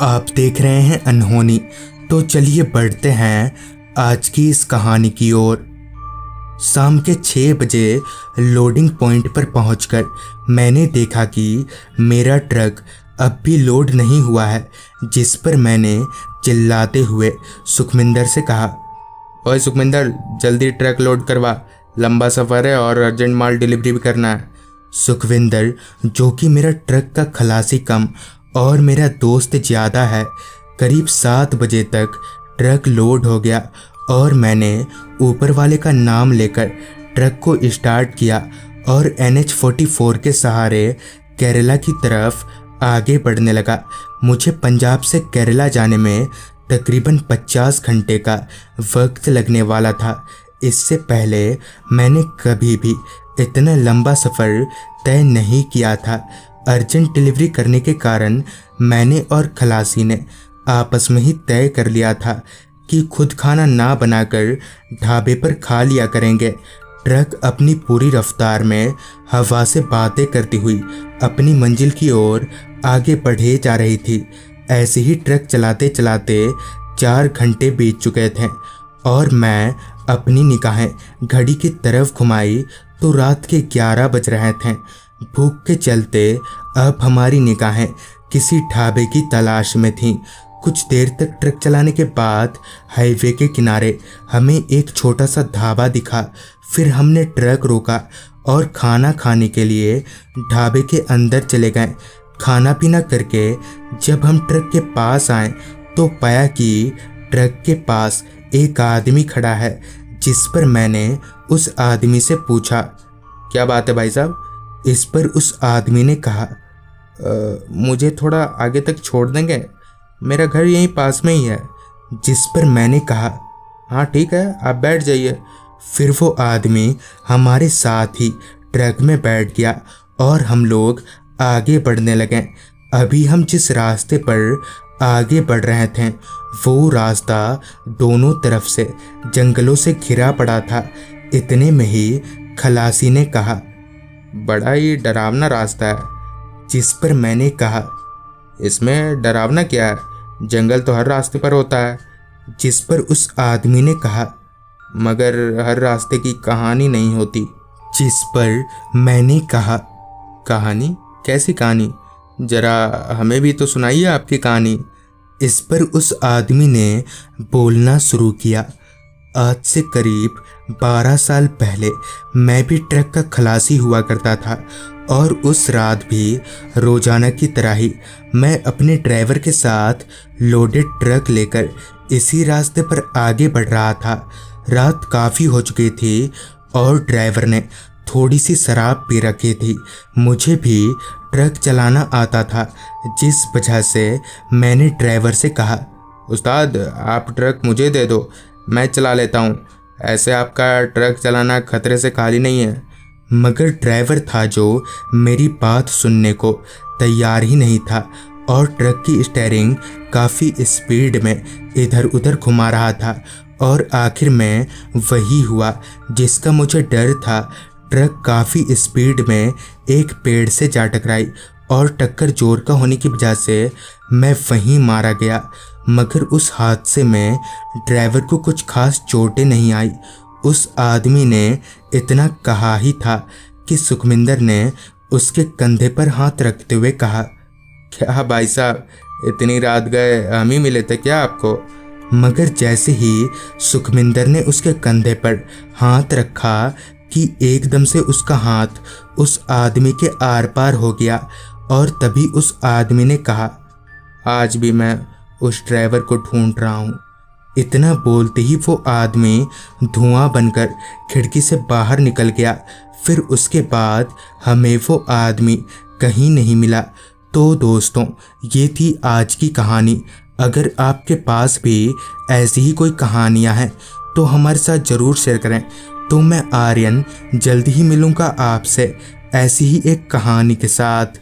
आप देख रहे हैं अनहोनी। तो चलिए बढ़ते हैं आज की इस कहानी की ओर। शाम के 6 बजे लोडिंग पॉइंट पर पहुंचकर मैंने देखा कि मेरा ट्रक अब भी लोड नहीं हुआ है, जिस पर मैंने चिल्लाते हुए सुखमिंदर से कहा, ओए सुखमिंदर, जल्दी ट्रक लोड करवा, लंबा सफ़र है और अर्जेंट माल डिलीवरी भी करना है। सुखविंदर, जो कि मेरा ट्रक का खलासी कम और मेरा दोस्त ज़्यादा है, करीब 7 बजे तक ट्रक लोड हो गया और मैंने ऊपर वाले का नाम लेकर ट्रक को स्टार्ट किया और NH-44 के सहारे केरला की तरफ आगे बढ़ने लगा। मुझे पंजाब से केरला जाने में तकरीबन 50 घंटे का वक्त लगने वाला था। इससे पहले मैंने कभी भी इतना लंबा सफ़र तय नहीं किया था। अर्जेंट डिलीवरी करने के कारण मैंने और खलासी ने आपस में ही तय कर लिया था कि खुद खाना ना बनाकर ढाबे पर खा लिया करेंगे। ट्रक अपनी पूरी रफ्तार में हवा से बातें करती हुई अपनी मंजिल की ओर आगे बढ़े जा रही थी। ऐसे ही ट्रक चलाते चलाते 4 घंटे बीत चुके थे और मैं अपनी निगाहें घड़ी की तरफ घुमाई तो रात के 11 बज रहे थे। भूख के चलते अब हमारी निगाहें किसी ढाबे की तलाश में थीं। कुछ देर तक ट्रक चलाने के बाद हाईवे के किनारे हमें एक छोटा सा ढाबा दिखा। फिर हमने ट्रक रोका और खाना खाने के लिए ढाबे के अंदर चले गए। खाना पीना करके जब हम ट्रक के पास आए तो पाया कि ट्रक के पास एक आदमी खड़ा है, जिस पर मैंने उस आदमी से पूछा, क्या बात है भाई साहब? इस पर उस आदमी ने कहा, मुझे थोड़ा आगे तक छोड़ देंगे, मेरा घर यहीं पास में ही है। जिस पर मैंने कहा, हाँ ठीक है, आप बैठ जाइए। फिर वो आदमी हमारे साथ ही ट्रक में बैठ गया और हम लोग आगे बढ़ने लगे। अभी हम जिस रास्ते पर आगे बढ़ रहे थे वो रास्ता दोनों तरफ से जंगलों से घिरा पड़ा था। इतने में ही खलासी ने कहा, बड़ा ही डरावना रास्ता है। जिस पर मैंने कहा, इसमें डरावना क्या है, जंगल तो हर रास्ते पर होता है। जिस पर उस आदमी ने कहा, मगर हर रास्ते की कहानी नहीं होती। जिस पर मैंने कहा, कहानी? कैसी कहानी? जरा हमें भी तो सुनाइए आपकी कहानी। इस पर उस आदमी ने बोलना शुरू किया, आज से करीब 12 साल पहले मैं भी ट्रक का खलासी हुआ करता था और उस रात भी रोजाना की तरह ही मैं अपने ड्राइवर के साथ लोडेड ट्रक लेकर इसी रास्ते पर आगे बढ़ रहा था। रात काफ़ी हो चुकी थी और ड्राइवर ने थोड़ी सी शराब पी रखी थी। मुझे भी ट्रक चलाना आता था, जिस वजह से मैंने ड्राइवर से कहा, उस्ताद आप ट्रक मुझे दे दो, मैं चला लेता हूँ। ऐसे आपका ट्रक चलाना खतरे से खाली नहीं है। मगर ड्राइवर था जो मेरी बात सुनने को तैयार ही नहीं था और ट्रक की स्टीयरिंग काफ़ी स्पीड में इधर उधर घुमा रहा था और आखिर में वही हुआ जिसका मुझे डर था। ट्रक काफ़ी स्पीड में एक पेड़ से जा टकराई और टक्कर जोर का होने की वजह से मैं वहीं मारा गया। मगर उस हादसे में ड्राइवर को कुछ खास चोटें नहीं आई। उस आदमी ने इतना कहा ही था कि सुखमिंदर ने उसके कंधे पर हाथ रखते हुए कहा, क्या भाई साहब, इतनी रात गए हम ही मिले थे क्या आपको? मगर जैसे ही सुखमिंदर ने उसके कंधे पर हाथ रखा कि एकदम से उसका हाथ उस आदमी के आर पार हो गया और तभी उस आदमी ने कहा, आज भी मैं उस ड्राइवर को ढूंढ रहा हूँ। इतना बोलते ही वो आदमी धुआं बनकर खिड़की से बाहर निकल गया। फिर उसके बाद हमें वो आदमी कहीं नहीं मिला। तो दोस्तों, ये थी आज की कहानी। अगर आपके पास भी ऐसी ही कोई कहानियाँ हैं तो हमारे साथ ज़रूर शेयर करें। तो मैं आर्यन जल्द ही मिलूँगा आपसे ऐसी ही एक कहानी के साथ।